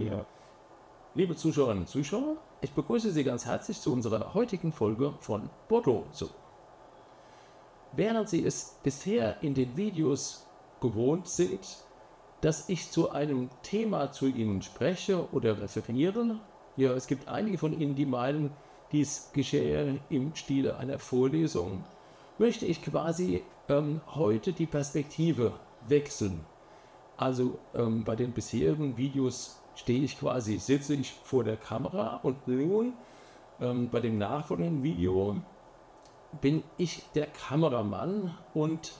Ja. Liebe Zuschauerinnen und Zuschauer, ich begrüße Sie ganz herzlich zu unserer heutigen Folge von Bordeaux. Während Sie es bisher in den Videos gewohnt sind, dass ich zu einem Thema zu Ihnen spreche oder referiere, ja, es gibt einige von Ihnen, die meinen, dies geschehe im Stile einer Vorlesung, möchte ich quasi heute die Perspektive wechseln. Also bei den bisherigen Videos sitze ich vor der Kamera und nun bei dem nachfolgenden Video bin ich der Kameramann und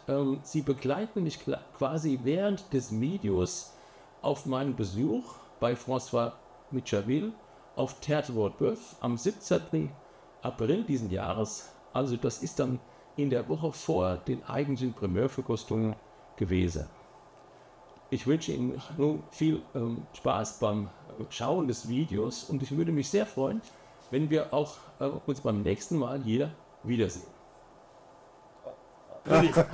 Sie begleiten mich quasi während des Videos auf meinen Besuch bei Francois Mitjavile auf Tertre Roteboeuf am 17. April diesen Jahres. Also das ist dann in der Woche vor den eigentlichen Primärverkostungen gewesen. Ich wünsche Ihnen nun viel Spaß beim Schauen des Videos und ich würde mich sehr freuen, wenn wir auch uns beim nächsten Mal hier wiedersehen.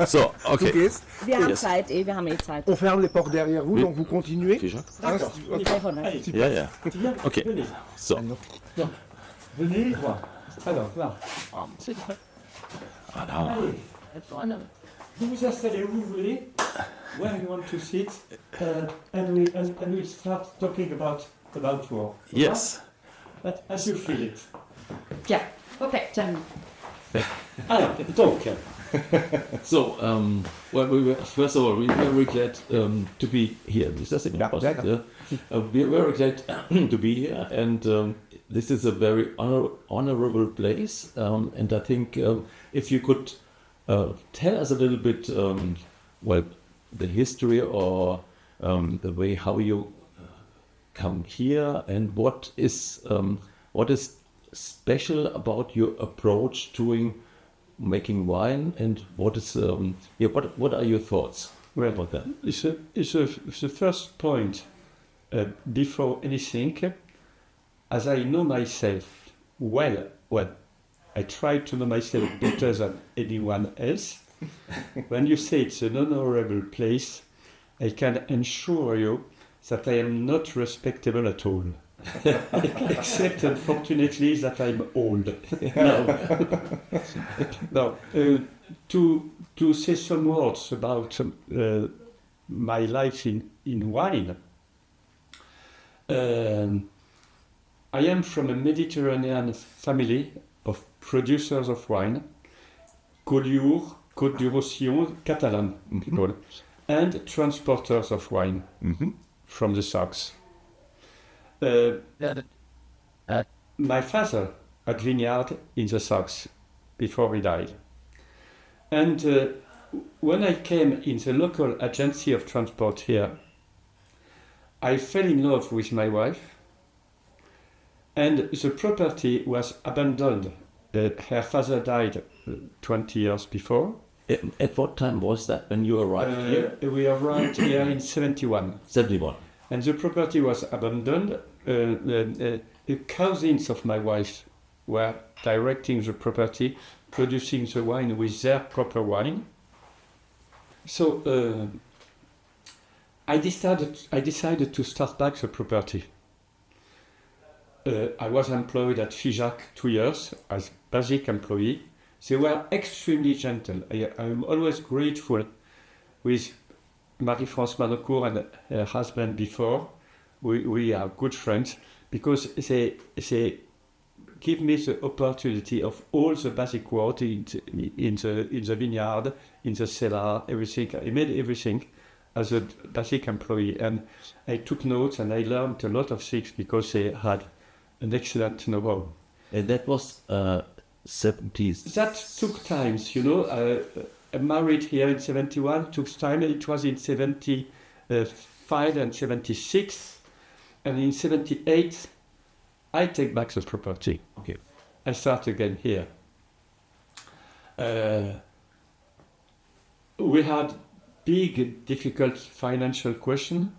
So, okay. Du gehst. Wir haben Zeit, wir haben Zeit. On ferme les portes derrière vous, donc vous continuez. D'accord. Ja, ja. Okay. So. Venez voir. Alors, là. Vous vous installez où vous voulez, where you want to sit, and we start talking about war. Yes. But as you feel it. Ja, okay, dann. Alors, donc, So, first of all, we're very glad to be here. Is that Yeah, possible? We're very glad to be here, and this is a very honorable place. And I think if you could tell us a little bit, the history or the way how you come here, and what is special about your approach to making wine, and what are your thoughts about that? it's the first point before anything. As I know myself well, I try to know myself better than anyone else. When you say it's an honorable place, I can assure you that I am not respectable at all. Except, unfortunately, that I'm old. Now, to say some words about my life in wine, I am from a Mediterranean family of producers of wine, Collioure, Côte du Roussillon, Catalan people, and transporters of wine from the south. My father had vineyard in the south before he died. And when I came in the local agency of transport here, I fell in love with my wife, and the property was abandoned. Her father died 20 years before. At what time was that when you arrived here? We arrived here in 71. 71. And the property was abandoned. The cousins of my wife were directing the property, producing the wine with their proper wine. So I decided to start back the property. I was employed at Figeac 2 years as basic employee. They were extremely gentle. I'm always grateful with Marie-France Manocourt and her husband before. We are good friends because they give me the opportunity of all the basic work in the vineyard, in the cellar, everything. I made everything as a basic employee, and I took notes and I learned a lot of things because they had an excellent know-how. And that was 70s. That took times, you know. I married here in 71, took time. It was in 75 and 76. And in 78, I take back the property. Okay. I start again here. We had big, difficult financial question.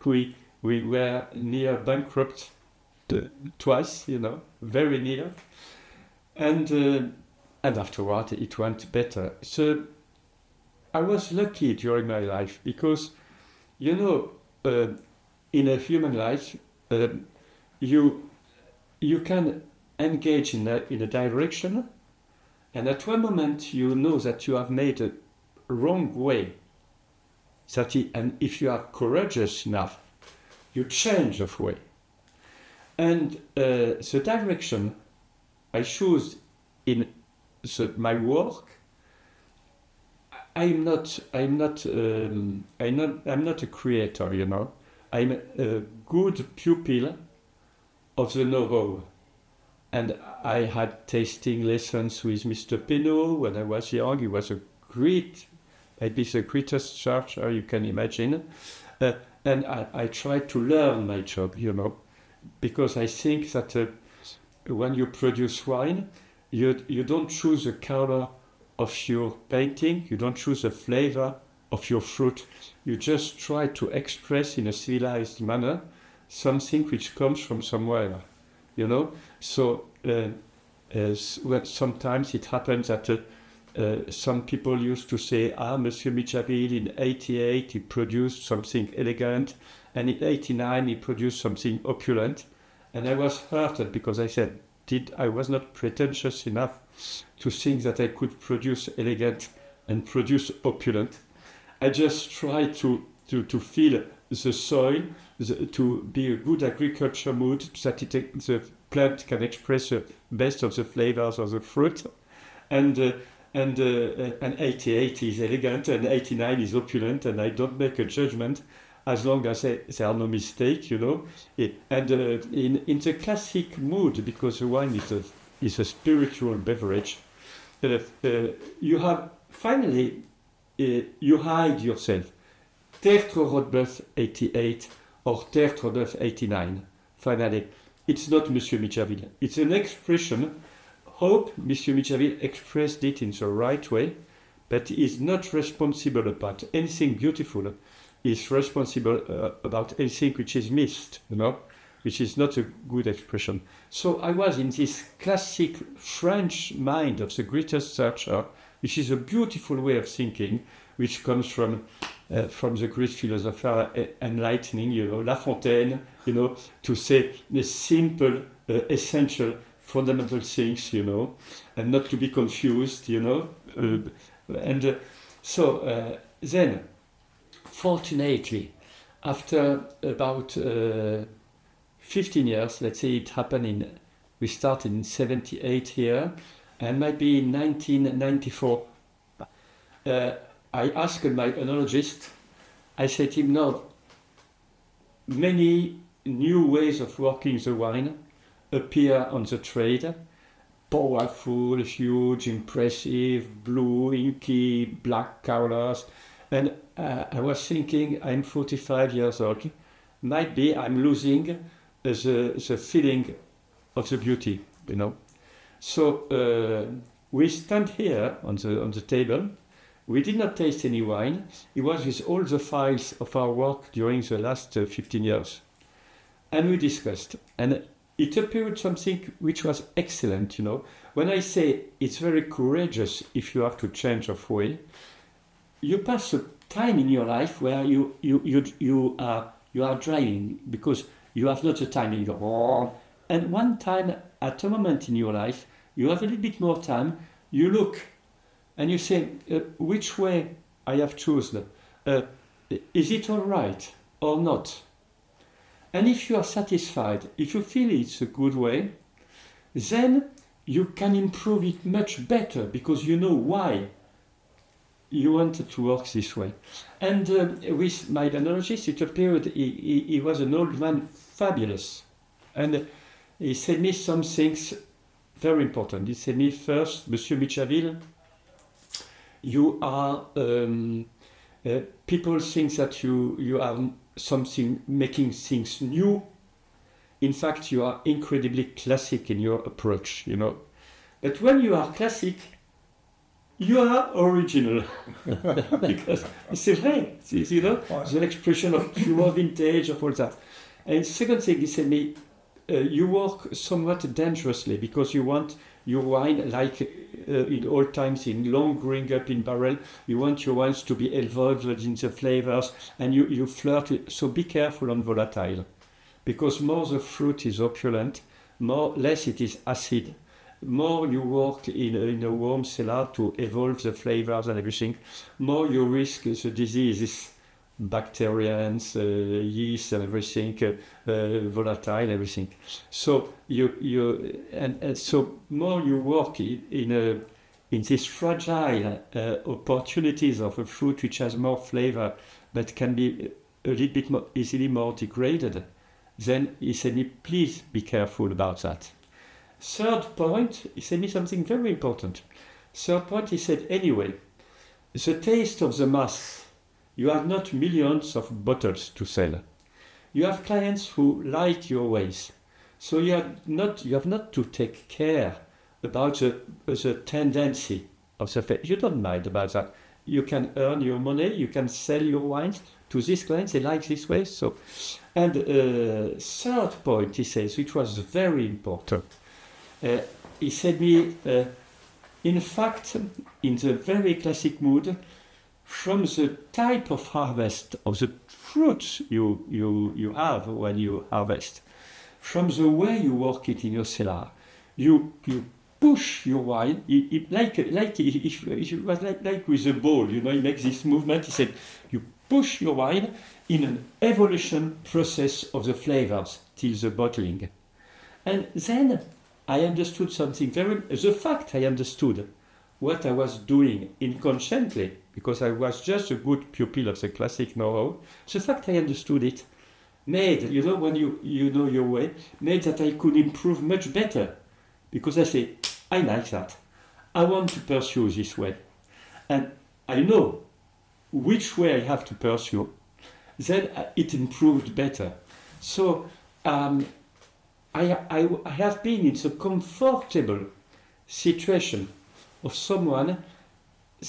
We were near bankrupt twice, you know, very near. And afterward, it went better. So I was lucky during my life because, you know, in a human life, you can engage in a direction, and at one moment you know that you have made a wrong way. And if you are courageous enough, you change of way. And the direction I choose in my work, I'm not a creator, you know. I'm a good pupil of the know-how. And I had tasting lessons with Mr. Penaud when I was young. He was a great, maybe the greatest churcher you can imagine. And I tried to learn my job, you know, because I think that when you produce wine, you don't choose the color of your painting, you don't choose the flavor of your fruit. You just try to express in a civilized manner something which comes from somewhere, you know. So sometimes it happens that some people used to say, Monsieur Mitjavile in 88 he produced something elegant, and in 89 he produced something opulent. And I was hurt because I said, I was not pretentious enough to think that I could produce elegant and produce opulent. I just tried to feel the soil, to be a good agriculture mood, that the plant can express the best of the flavors of the fruit. And 88 is elegant and 89 is opulent, and I don't make a judgment as long as there are no mistakes, you know. And in the classic mood, because the wine is a spiritual beverage, you have finally you hide yourself. Tertre Roteboeuf 88 or Tertre Roteboeuf 89. Finally, it's not Monsieur Mitjavile. It's an expression. Hope Monsieur Mitjavile expressed it in the right way, but he is not responsible about anything beautiful. He is responsible about anything which is missed, you know, which is not a good expression. So I was in this classic French mind of the greatest searcher, which is a beautiful way of thinking, which comes from the great philosopher enlightening, you know, La Fontaine, you know, to say the simple, essential, fundamental things, you know, and not to be confused, you know. Then, fortunately, after about 15 years, let's say it happened we started in 78 here, and maybe in 1994, I asked my enologist, I said to him, no, many new ways of working the wine appear on the trade, powerful, huge, impressive, blue, inky, black colors. And I was thinking, I'm 45 years old, might be I'm losing the feeling of the beauty, you know. So we stand here on the table. We did not taste any wine. It was with all the files of our work during the last 15 years. And we discussed. And it appeared something which was excellent, you know. When I say it's very courageous if you have to change of way, you pass a time in your life where you are driving because you have not the time and you go, oh. And one time, at a moment in your life, you have a little bit more time, you look and you say, which way I have chosen? Is it all right or not? And if you are satisfied, if you feel it's a good way, then you can improve it much better because you know why you wanted to work this way. And with my enologist, it appeared he was an old man, fabulous. And he said me some things very important. He said me first, Monsieur Mitjavile, you are, people think that you are something, making things new. In fact, you are incredibly classic in your approach, you know. But when you are classic, you are original. Because c'est vrai, you know, the expression of pure vintage, of all that. And second thing, he said me, you work somewhat dangerously because you want your wine, like in old times, in long growing up in barrel, you want your wines to be evolved in the flavors, and you flirt it. So be careful on volatile, because more the fruit is opulent, less it is acid. More you work in a warm cellar to evolve the flavors and everything, more you risk the diseases, bacterians, yeast and everything, volatile everything. So so more you work in these fragile opportunities of a fruit which has more flavor but can be a little bit more easily more degraded, then he said, please be careful about that. Third point, he said me something very important. Third point, he said, anyway, the taste of the mass, you have not millions of bottles to sell. You have clients who like your ways. So you have not to take care about the tendency of the faith. You don't mind about that. You can earn your money, you can sell your wines to these clients, they like this way. So, and third point, he says, which was very important, he said me, in fact, in the very classic mood, from the type of harvest of the fruits you have when you harvest, from the way you work it in your cellar, you push your wine, like with a ball, you know, he makes this movement, he said, you push your wine in an evolution process of the flavors till the bottling. And then I understood something the fact I understood what I was doing inconsciently, because I was just a good pupil of the classic know-how, the fact I understood it made, you know, when you know your way, made that I could improve much better. Because I say, I like that. I want to pursue this way. And I know which way I have to pursue. Then it improved better. So I have been in the comfortable situation of someone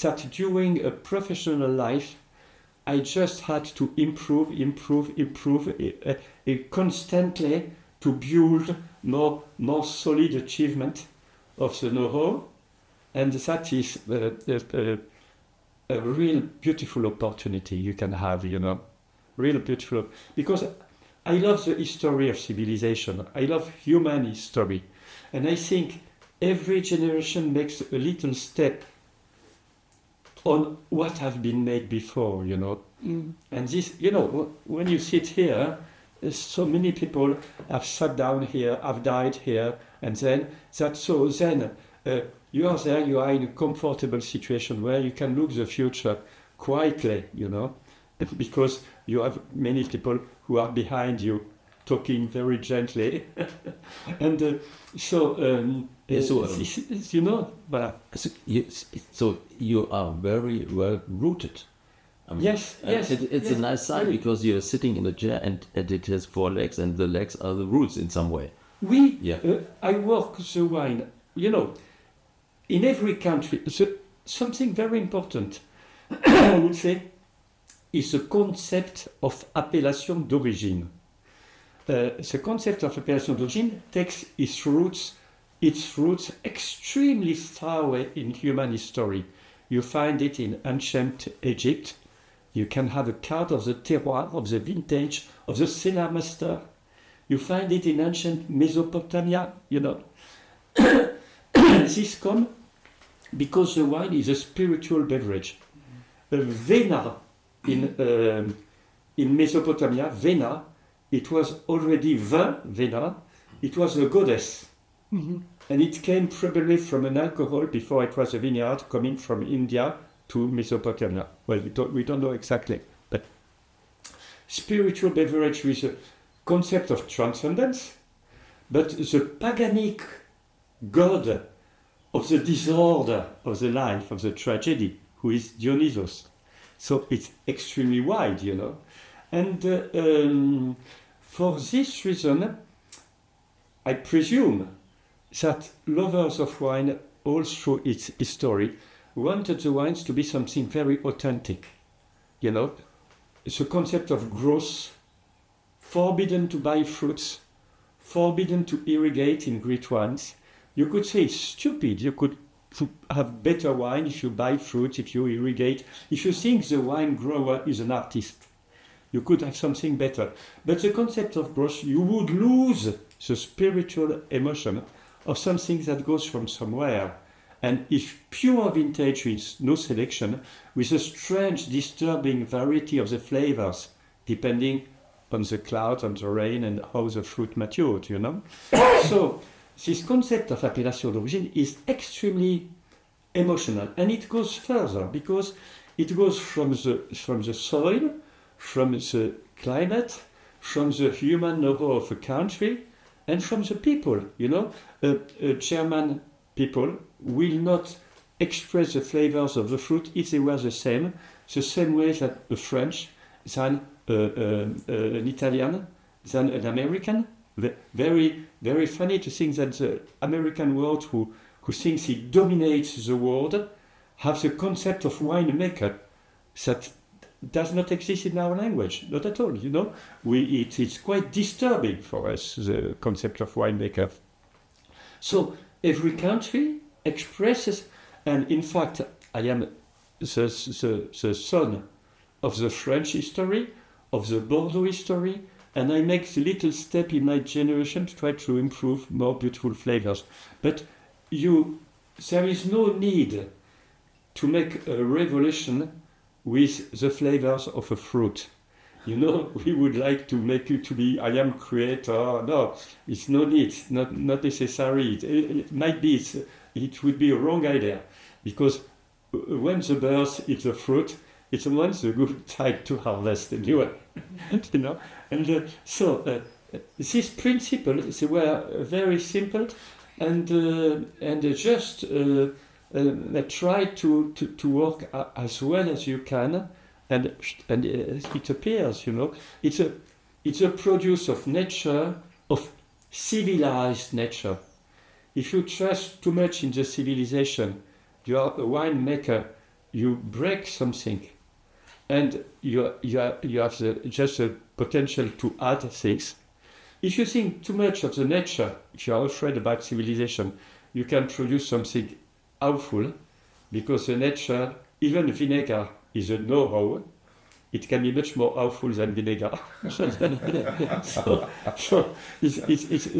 that during a professional life, I just had to improve constantly to build more solid achievement of the know-how, and that is a real beautiful opportunity you can have, you know, real beautiful, because I love the history of civilization, I love human history, and I think every generation makes a little step on what have been made before, you know. And this, you know, when you sit here, so many people have sat down here, have died here, and then you are there, you are in a comfortable situation where you can look the future quietly, you know, because you have many people who are behind you talking very gently. And you know, but so you are very well rooted. I mean, yes. It's a nice sign, because you're sitting in a chair and it has four legs, and the legs are the roots in some way. I work the wine, you know, in every country. Something very important, I would say, is the concept of appellation d'origine. The concept of appellation d'origine takes its roots extremely far away in human history. You find it in ancient Egypt. You can have a card of the terroir, of the vintage, of the cellar master. You find it in ancient Mesopotamia, you know. This comes because the wine is a spiritual beverage. Vena in Mesopotamia, Vena, it was already Vena, it was a goddess. Mm-hmm. And it came probably from an alcohol before it was a vineyard coming from India to Mesopotamia. Well, we don't know exactly, but spiritual beverage with a concept of transcendence, but the paganic god of the disorder of the life, of the tragedy, who is Dionysus. So it's extremely wide, you know. And for this reason, I presume that lovers of wine, all through its history, wanted the wines to be something very authentic. You know, it's a concept of growth, forbidden to buy fruits, forbidden to irrigate in great wines, You could say it's stupid. You could have better wine if you buy fruit, if you irrigate. If you think the wine grower is an artist, you could have something better. But the concept of growth, you would lose the spiritual emotion of something that goes from somewhere. And if pure vintage with no selection, with a strange, disturbing variety of the flavors, depending on the cloud, on the rain, and how the fruit matured, you know? So this concept of appellation d'origine is extremely emotional, and it goes further because it goes from the soil, from the climate, from the human know-how of a country, and from the people, you know? German people will not express the flavors of the fruit if they were the same way that a French, than an Italian, than an American. Very, very funny to think that the American world who thinks he dominates the world have the concept of winemaker that does not exist in our language, not at all, you know. It's quite disturbing for us, the concept of winemaker. So every country expresses, and in fact, I am the son of the French history, of the Bordeaux history, and I make the little step in my generation to try to improve more beautiful flavors. But there is no need to make a revolution with the flavors of a fruit. You know, we would like to make you to be, I am creator. No, it's no need, not necessary. It might be, it would be a wrong idea, because when the birds eat the fruit, it's once a good time to harvest anyway. You know, and so these principles, they were very simple, and just try to work as well as you can, and it appears, you know, it's a produce of nature, of civilized nature. If you trust too much in the civilization, you are a winemaker, you break something, and you have just the potential to add things. If you think too much of the nature, if you are afraid about civilization, you can produce something awful, because the nature, even vinegar, is a know-how. It can be much more awful than vinegar. So it's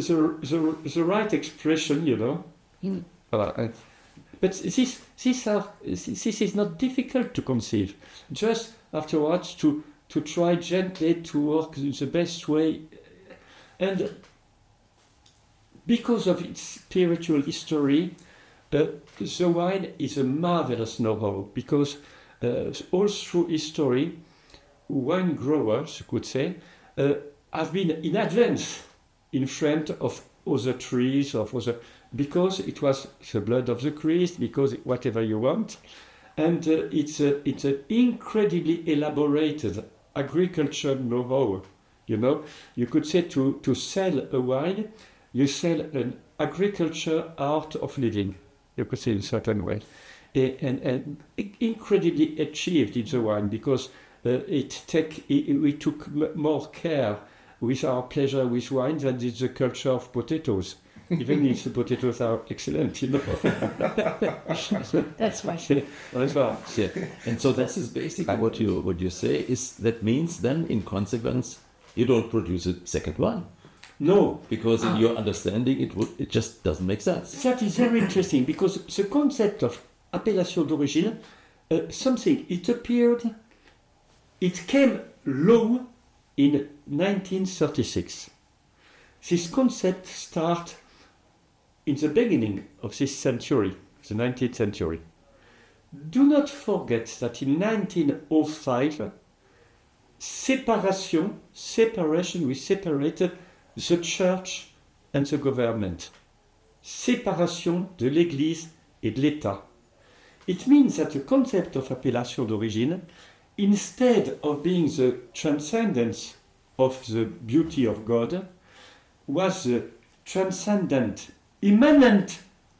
the right expression, you know. But this is not difficult to conceive. Just afterwards to try gently to work the best way. And because of its spiritual history, the wine is a marvelous know-how, because all through history, wine growers, you could say, have been in advance in front of other trees, because it was the blood of the Christ, because whatever you want. And it's an incredibly elaborated agriculture know-how. You know, you could say to sell a wine, you sell an agriculture art of living. You could say in a certain way. And incredibly achieved in the wine, because we took more care with our pleasure with wine than did the culture of potatoes. Even if the potatoes are excellent, you know. That's why. That's why. Yeah. And so this is basically what you say is that means then in consequence you don't produce a second one. No, because in your understanding it just doesn't make sense. That is very interesting, because the concept of appellation d'origine, it came low in 1936. This concept starts in the beginning of this century, the 19th century. Do not forget that in 1905, separation, we separated the church and the government. Séparation de l'Église et de l'État. It means that the concept of appellation d'origine, instead of being the transcendence of the beauty of God, was the transcendent, immanent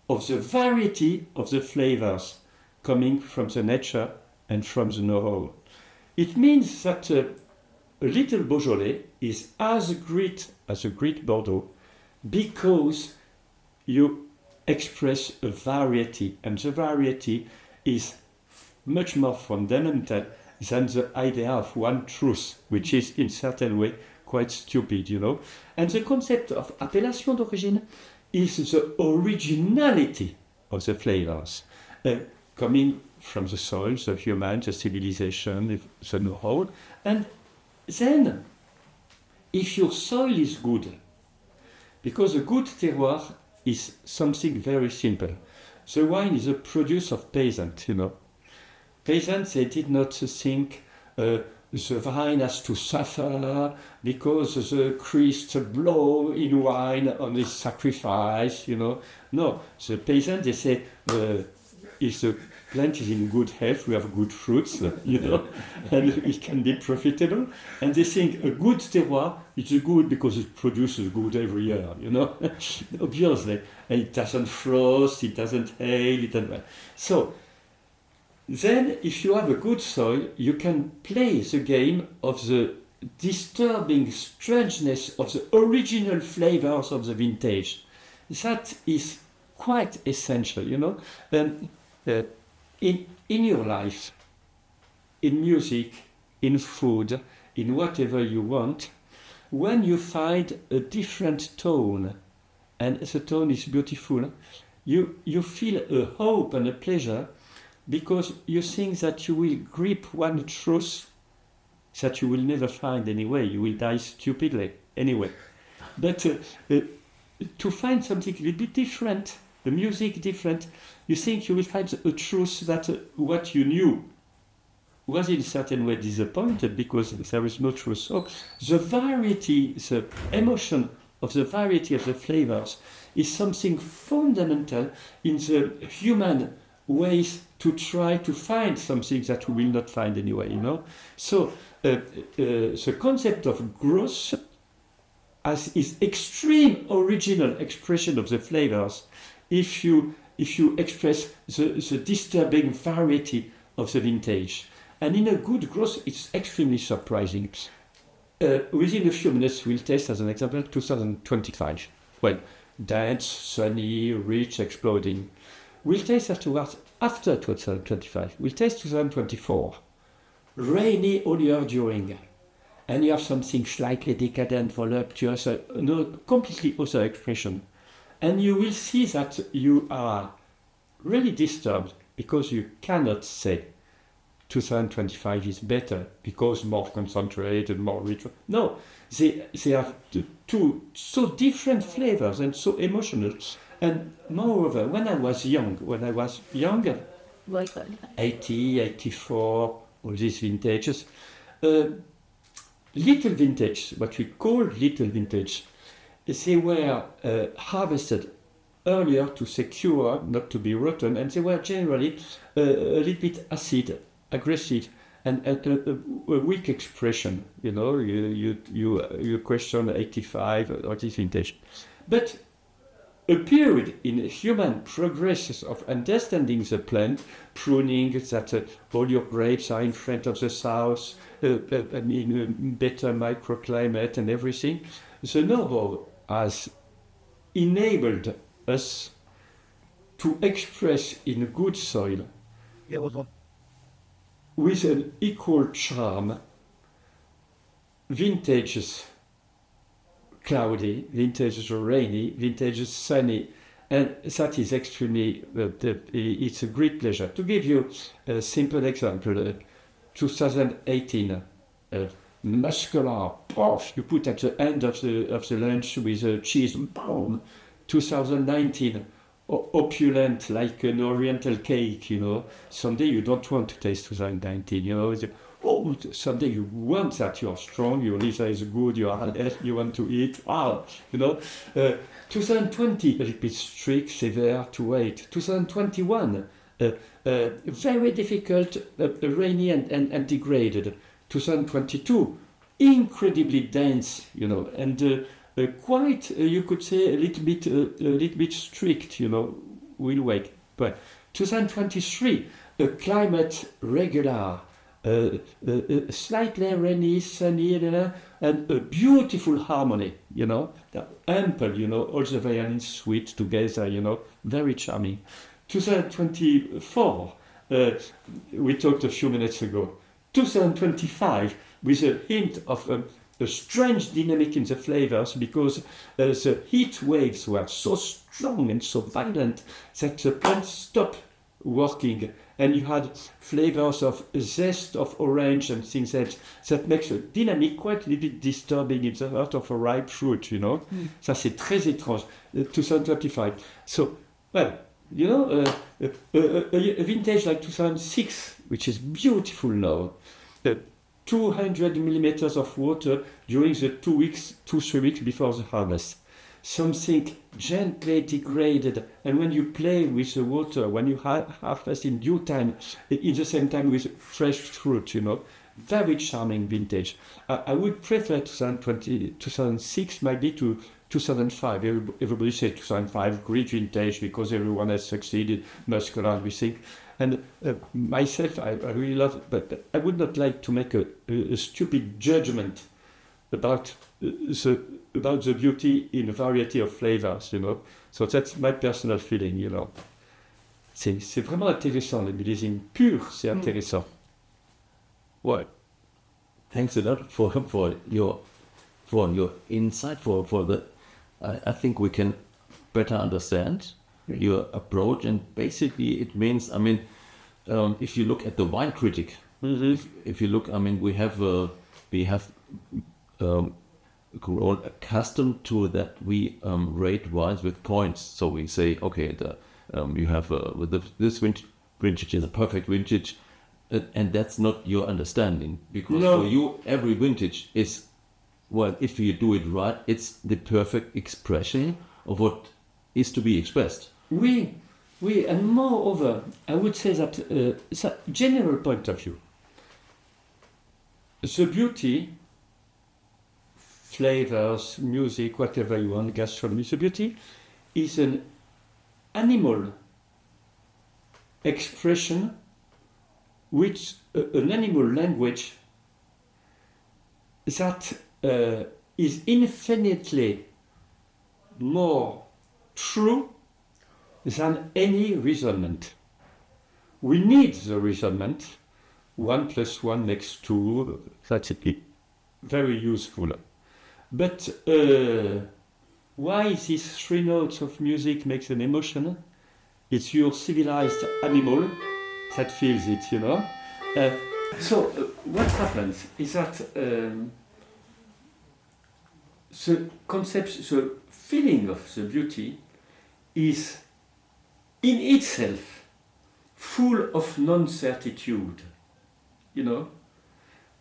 of the variety of the flavors coming from the nature and from the know-how. It means that a little Beaujolais is as great as a great Bordeaux, because you express a variety, and the variety is much more fundamental than the idea of one truth, which is in certain way quite stupid, you know. And the concept of appellation d'origine is the originality of the flavors, coming from the soil, the human, the civilization, the know-how. And then, if your soil is good, because a good terroir is something very simple. The wine is a produce of peasants, you know. Peasants, they did not think the wine has to suffer because the priest blow in wine on his sacrifice, you know. No, the peasant, they say, if the plant is in good health, we have good fruits, you know, and it can be profitable. And they think a good terroir is good because it produces good every year, you know, obviously. And it doesn't frost, it doesn't hail, it doesn't. So, then, if you have a good soil, you can play the game of the disturbing strangeness of the original flavors of the vintage. That is quite essential, you know. In your life, in music, in food, in whatever you want, when you find a different tone, and the tone is beautiful, you feel a hope and a pleasure, because you think that you will grip one truth that you will never find anyway. You will die stupidly anyway. But to find something a little bit different, the music different, you think you will find a truth that what you knew was in a certain way disappointed because there is no truth. So the variety, the emotion of the variety of the flavors is something fundamental in the human ways to try to find something that we will not find anyway, you know. So the concept of growth as is extreme original expression of the flavors if you express the disturbing variety of the vintage. And in a good growth, it's extremely surprising. Within a few minutes, we'll test, as an example, 2025. Well, dense, sunny, rich, exploding. We'll taste afterwards, after 2025. We'll taste 2024. Rainy all year during. And you have something slightly decadent, voluptuous, no, completely other expression. And you will see that you are really disturbed because you cannot say 2025 is better because more concentrated, more rich. No, they have two so different flavors and so emotional. And moreover, when I was young, 80, 84, all these vintages, little vintage, what we call little vintage, they were harvested earlier to secure not to be rotten, and they were generally a little bit acid, aggressive, and a weak expression. You know, you question 85 or this vintage, but a period in human progress of understanding the plant, pruning, that all your grapes are in front of the south, in a better microclimate and everything. The know-how has enabled us to express in good soil with an equal charm vintages cloudy, vintages rainy, vintages sunny, and that is extremely, it's a great pleasure. To give you a simple example, 2018, muscular, you put at the end of the lunch with a cheese, boom. 2019, opulent like an oriental cake, you know. Someday you don't want to taste 2019, you know. Someday you want that, you're strong, your liver is good, you want to eat, wow, you know. 2020, a little bit strict, severe to wait. 2021, very difficult, rainy and degraded. 2022, incredibly dense, you know, and quite, you could say, a little bit strict, you know. We'll wait. But 2023, a climate regular, slightly rainy, sunny, and a beautiful harmony, They're ample, all the violins sweet together, very charming. 2024, we talked a few minutes ago. 2025, with a hint of a strange dynamic in the flavors, because the heat waves were so strong and so violent that the plants stopped working, and you had flavors of zest of orange and things that makes a dynamic quite a little bit disturbing in the heart of a ripe fruit, Ça, c'est très étrange. 2025. So, well, a vintage like 2006, which is beautiful now, 200 millimeters of water during the 2-3 weeks before the harvest. Something gently degraded, and when you play with the water, when you harvest in due time, in the same time with fresh fruit, very charming vintage. I would prefer 2006 maybe to 2005. Everybody says 2005, great vintage because everyone has succeeded, muscular, we think. And myself, I really love it, but I would not like to make a stupid judgment about the beauty in a variety of flavors, So that's my personal feeling, C'est vraiment intéressant, le millésime pur, c'est intéressant. Well, thanks a lot for your insight, for the. I think we can better understand your approach, and basically it means, if you look at the wine critic, if you look, we have grown accustomed to that we rate wines with points. So we say, okay, you have this vintage is a perfect vintage, and that's not your understanding, because for you every vintage is, well, if you do it right, it's the perfect expression of what is to be expressed. Oui, and moreover, I would say that it's a general point of view. The beauty, flavors, music, whatever you want, gastronomy, the beauty is an animal expression, which an animal language that is infinitely more true than any reasonment. We need the reasonment. 1 + 1 makes 2. That's it. Very useful. But why these 3 notes of music makes an emotion? It's your civilized animal that feels it, So what happens is that the concept, the feeling of the beauty is in itself full of non-certitude.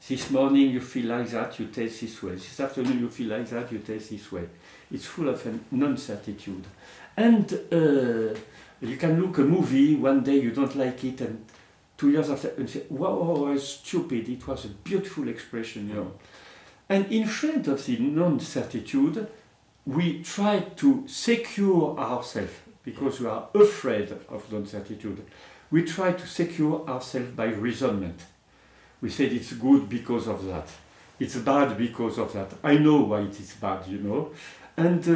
This morning you feel like that, you taste this way. This afternoon you feel like that, you taste this way. It's full of non-certitude. And you can look a movie, one day you don't like it, and 2 years after, and say, wow, I was stupid, it was a beautiful expression, And in front of the non-certitude, we try to secure ourselves, because we are afraid of non-certitude. We try to secure ourselves by reasonment. We said it's good because of that. It's bad because of that. I know why it is bad, And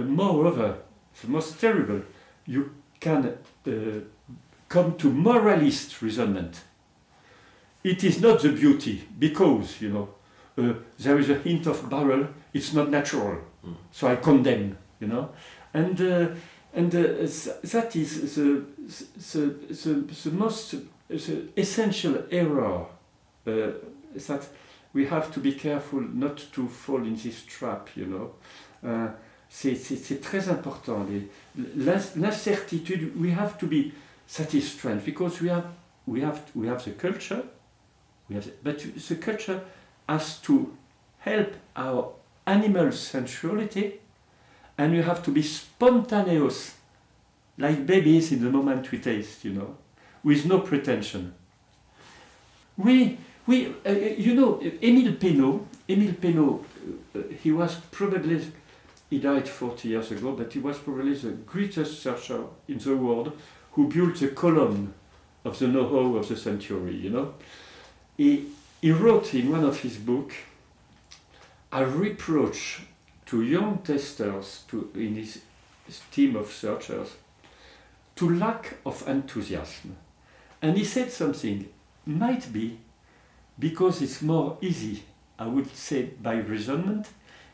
moreover, the most terrible, you can come to moralist reasonment. It is not the beauty, because, there is a hint of barrel, it's not natural, so I condemn, And that is the most essential error, that we have to be careful not to fall in this trap, C'est très important. L'incertitude, we have to be, that is strange, because we have the culture, but the culture has to help our animal sensuality, and you have to be spontaneous, like babies in the moment we taste, with no pretension. Emile Pénaud, he died 40 years ago, but he was probably the greatest searcher in the world who built the column of the know-how of the century, he wrote in one of his books a reproach to young testers, in his team of searchers, to lack of enthusiasm. And he said something, might be because it's more easy, I would say by reasonment,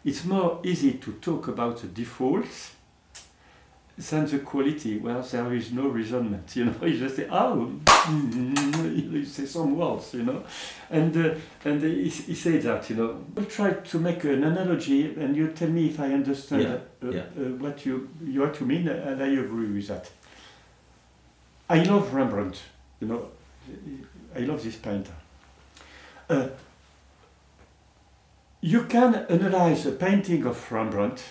it's more easy to talk about the defaults than the quality where there is no reasonment. You just say, you say some words, and he said that, I'll try to make an analogy, and you tell me if I understand what you mean, and I agree with that. I love Rembrandt, I love this painter. You can analyze a painting of Rembrandt.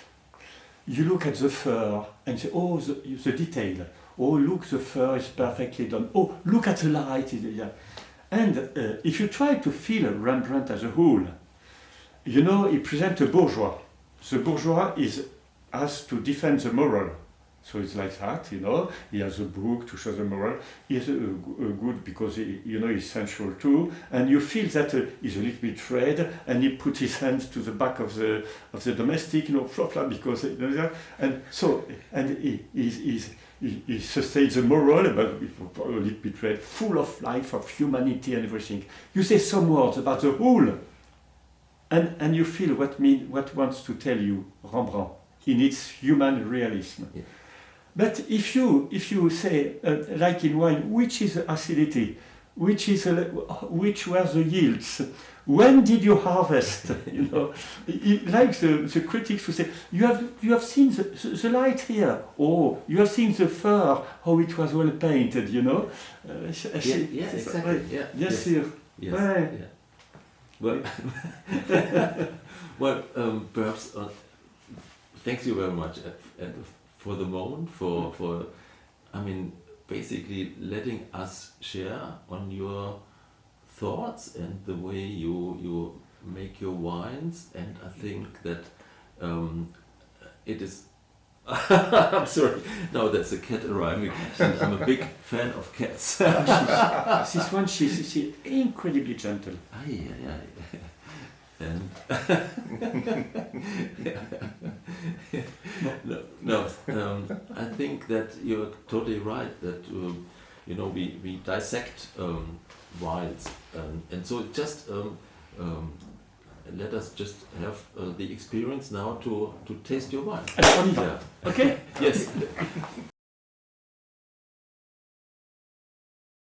You look at the fur and say, oh, the detail. Oh, look, the fur is perfectly done. Oh, look at the light. And if you try to feel Rembrandt as a whole, he presents a bourgeois. The bourgeois has to defend the moral. So it's like that, He has a book to show the moral. He's good because he's sensual too, and you feel that he's a little bit red, and he put his hands to the back of the domestic, because he sustains the moral, but a little bit red, full of life, of humanity and everything. You say some words about the whole, and you feel what wants to tell you Rembrandt in its human realism. Yeah. But if you say, like in wine, which is the acidity, which were the yields, when did you harvest? Like the critics who say, you have seen the light here, or you have seen the fur, how it was well painted, exactly. Yeah. Yes, sir. Yes. Ouais. Yeah. Well, perhaps. Thank you very much. For the moment, for basically letting us share on your thoughts and the way you make your wines, and I think that it is. I'm sorry. No, that's a cat arriving. And I'm a big fan of cats. This one, she's incredibly gentle. Yeah. And I think that you're totally right that we dissect wines, and so just let us just have the experience now to taste your wine. Yeah. Okay. Yes.